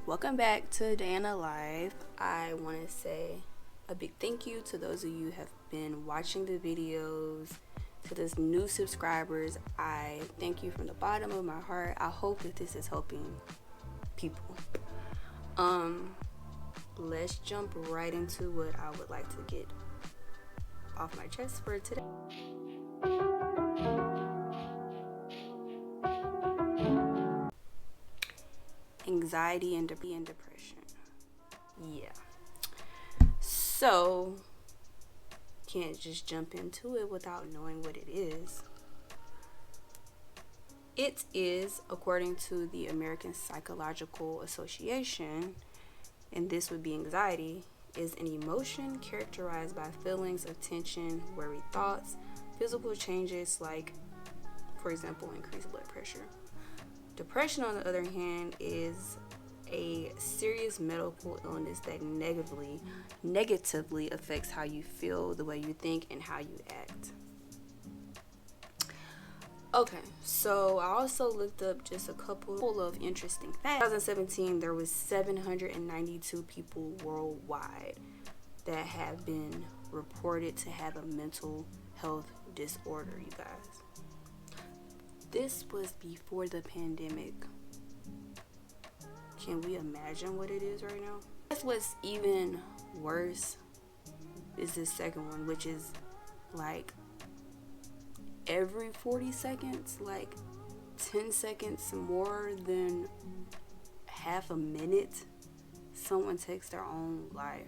Welcome back to Diana Live. I want to say a big thank you to those of you who have been watching the videos. To those new subscribers, I thank you from the bottom of my heart. I hope that this is helping people. Let's jump right into what I would like to get off my chest for today. Anxiety and depression. Yeah. So, can't just jump into it without knowing what it is. It is, according to the American Psychological Association, and this would be anxiety, is an emotion characterized by feelings of tension, worried thoughts, physical changes like, for example, increased blood pressure. Depression, on the other hand, is a serious medical illness that negatively affects how you feel, the way you think, and how you act. Okay, so I also looked up just a couple of interesting facts. In 2017, there was 792 people worldwide that have been reported to have a mental health disorder, you guys. This was before the pandemic. Can we imagine what it is right now? That's what's even worse is this second one, which is like every 40 seconds, like 10 seconds more than half a minute, someone takes their own life.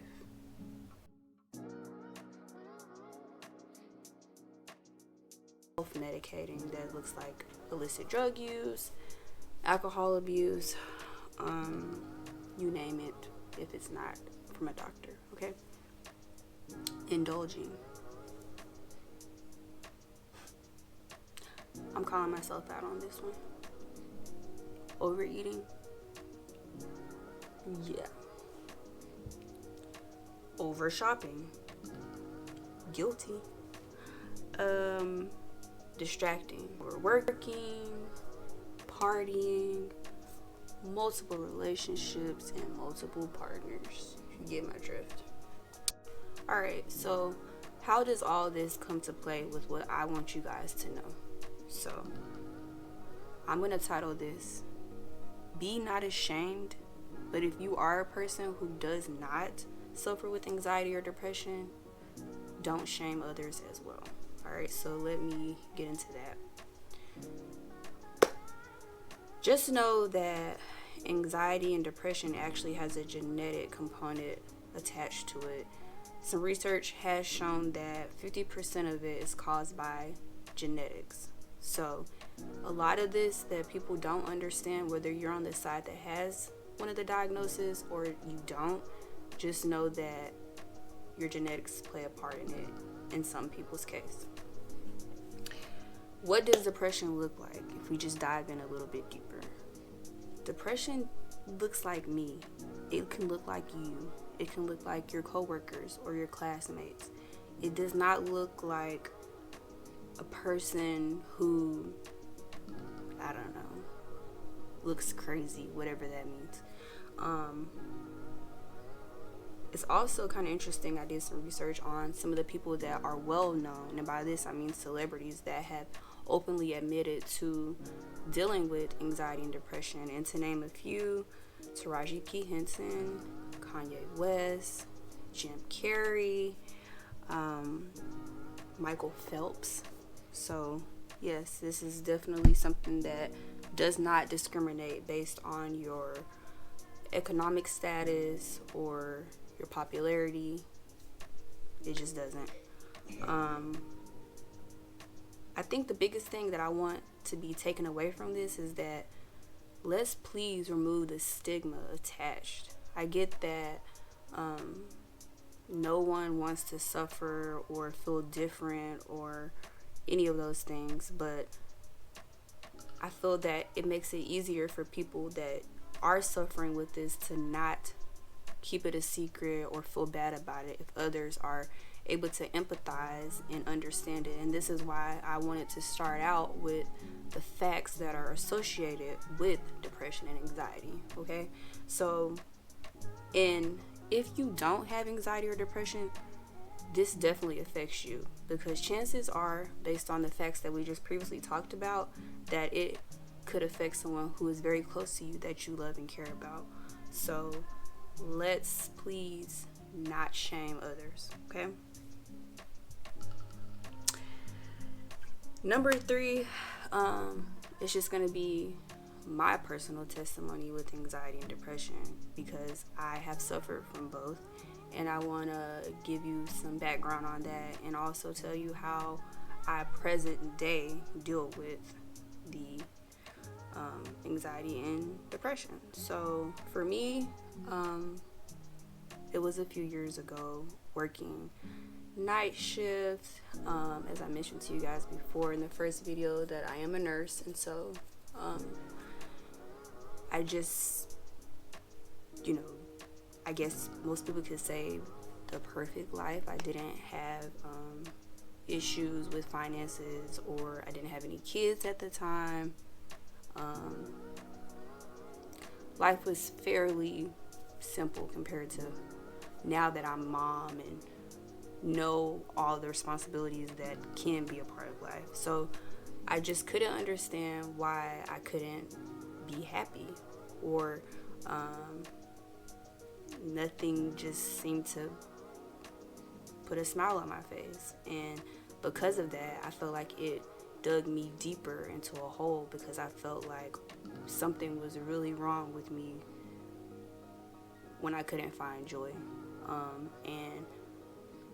Self-medicating that looks like illicit drug use, alcohol abuse, you name it, if it's not from a doctor, okay? Indulging. I'm calling myself out on this one. Overeating. Yeah. Over shopping. Guilty. Distracting. We're working, partying, multiple relationships, and multiple partners. You get my drift. Alright, so how does all this come to play with what I want you guys to know? So, I'm going to title this, Be Not Ashamed, but if you are a person who does not suffer with anxiety or depression, don't shame others as well. Alright, so let me get into that. Just know that anxiety and depression actually has a genetic component attached to it. Some research has shown that 50% of it is caused by genetics. So a lot of this that people don't understand, whether you're on the side that has one of the diagnoses or you don't, just know that your genetics play a part in it in some people's case. What does depression look like if we just dive in a little bit deeper? Depression looks like me. It can look like you. It can look like your coworkers or your classmates. It does not look like a person who, I don't know, looks crazy, whatever that means. It's also kind of interesting. I did some research on some of the people that are well known, and by this I mean celebrities that have openly admitted to dealing with anxiety and depression. And to name a few, Taraji P. Henson, Kanye West, Jim Carrey, Michael Phelps. So yes, this is definitely something that does not discriminate based on your economic status or your popularity. It just doesn't. I think the biggest thing that I want to be taken away from this is that let's please remove the stigma attached. I get that no one wants to suffer or feel different or any of those things, but I feel that it makes it easier for people that are suffering with this to not keep it a secret or feel bad about it if others are able to empathize and understand it. And this is why I wanted to start out with the facts that are associated with depression and anxiety, okay? So, and if you don't have anxiety or depression, this definitely affects you, because chances are, based on the facts that we just previously talked about, that it could affect someone who is very close to you that you love and care about. So let's please not shame others, okay? Number 3, it's just gonna be my personal testimony with anxiety and depression, because I have suffered from both, and I want to give you some background on that, and also tell you how I present day deal with the anxiety and depression. So for me, it was a few years ago, working night shift. As I mentioned to you guys before in the first video, that I am a nurse, and so I just, I guess most people could say the perfect life. I didn't have issues with finances, or I didn't have any kids at the time. Life was fairly simple compared to now that I'm mom and know all the responsibilities that can be a part of life. So I just couldn't understand why I couldn't be happy, or nothing just seemed to put a smile on my face. And because of that, I felt like it dug me deeper into a hole, because I felt like something was really wrong with me when I couldn't find joy. And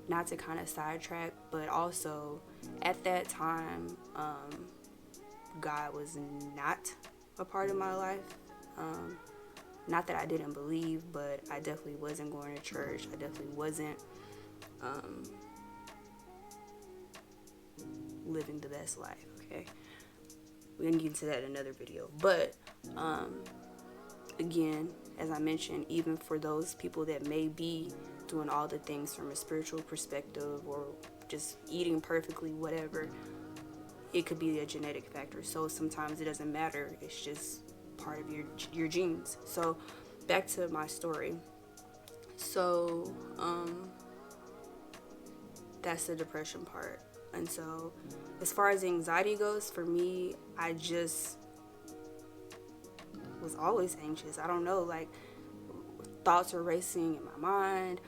not to kind of sidetrack, but also at that time, God was not a part of my life. Not that I didn't believe, but I definitely wasn't going to church. I definitely wasn't living the best life, okay? We're going to get into that in another video. But, again, as I mentioned, even for those people that may be doing all the things from a spiritual perspective, or just eating perfectly, whatever, it could be a genetic factor. So sometimes it doesn't matter. It's just part of your genes. So back to my story. So that's the depression part. And so as far as anxiety goes, for me, I just was always anxious. I don't know, like, thoughts were racing in my mind.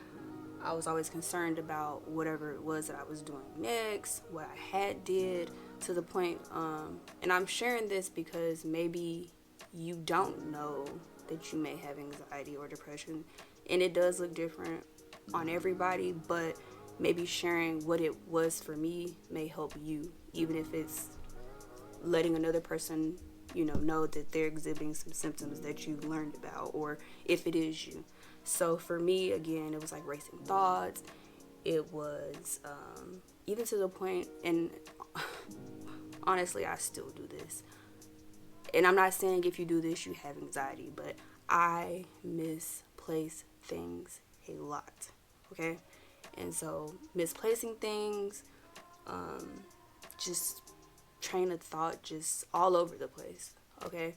I was always concerned about whatever it was that I was doing next, what I had did, to the point, and I'm sharing this because maybe you don't know that you may have anxiety or depression, and it does look different on everybody, but maybe sharing what it was for me may help you, even if it's letting another person, know that they're exhibiting some symptoms that you've learned about, or if it is you. So for me, again, it was like racing thoughts. It was even to the point, and honestly, I still do this. And I'm not saying if you do this, you have anxiety, but I misplace things a lot, okay? And so misplacing things, just train of thought, just all over the place, okay?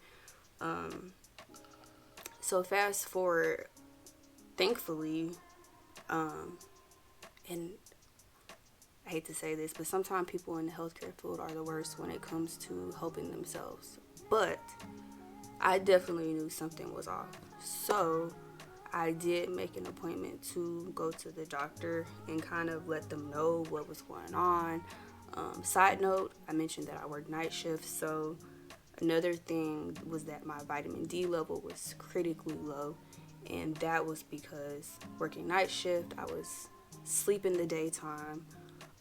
So fast forward, thankfully, and I hate to say this, but sometimes people in the healthcare field are the worst when it comes to helping themselves. But I definitely knew something was off. So I did make an appointment to go to the doctor and kind of let them know what was going on. Side note, I mentioned that I work night shifts, so another thing was that my vitamin D level was critically low, and that was because working night shift, I was sleeping the daytime,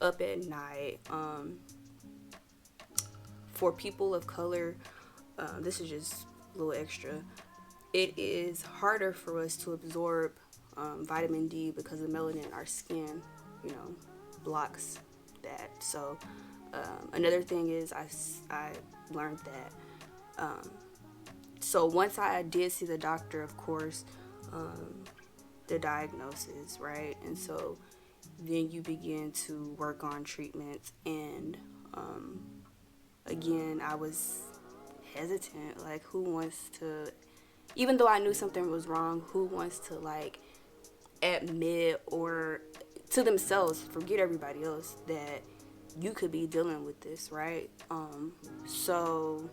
up at night. For people of color, this is just a little extra, it is harder for us to absorb vitamin D because the melanin in our skin, blocks that. So another thing is I learned that. So once I did see the doctor, of course, the diagnosis, right? And so then you begin to work on treatments. And again, I was hesitant. Like, who wants to even though I knew something was wrong, who wants to like admit or to themselves, forget everybody else, that you could be dealing with this, right? So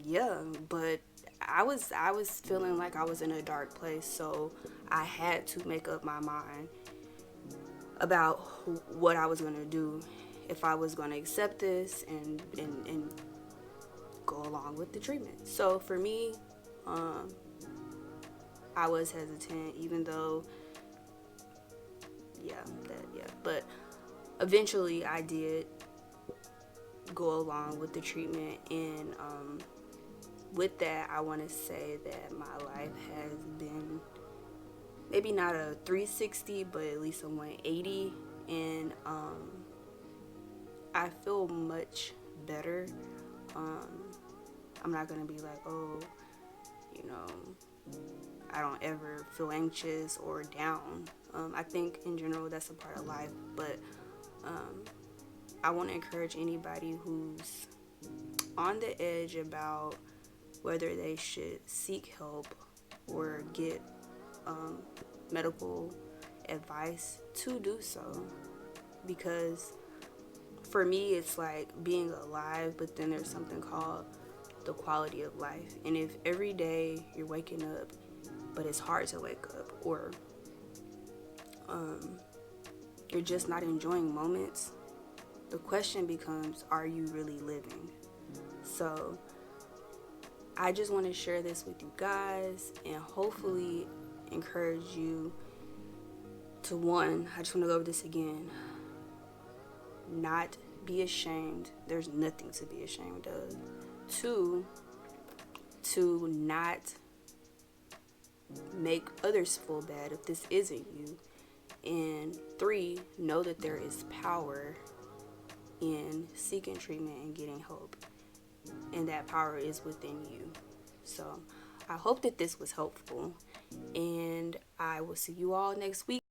yeah, but I was feeling like I was in a dark place, so I had to make up my mind about what I was gonna do, if I was gonna accept this and go along with the treatment. So for me, um, I was hesitant, even though but eventually I did go along with the treatment, and with that, I want to say that my life has been maybe not a 360, but at least a 180, and I feel much better. Um, I'm not gonna be like, oh, you know, I don't ever feel anxious or down. I think in general that's a part of life, but I want to encourage anybody who's on the edge about whether they should seek help or get medical advice to do so, because for me it's like being alive, but then there's something called the quality of life. And if every day you're waking up but it's hard to wake up, or you're just not enjoying moments, the question becomes, are you really living? So I just want to share this with you guys and hopefully encourage you to, one, I just want to go over this again, not be ashamed. There's nothing to be ashamed of. Two, to not make others feel bad if this isn't you. And three, know that there is power in seeking treatment and getting help, and that power is within you. So I hope that this was helpful, and I will see you all next week.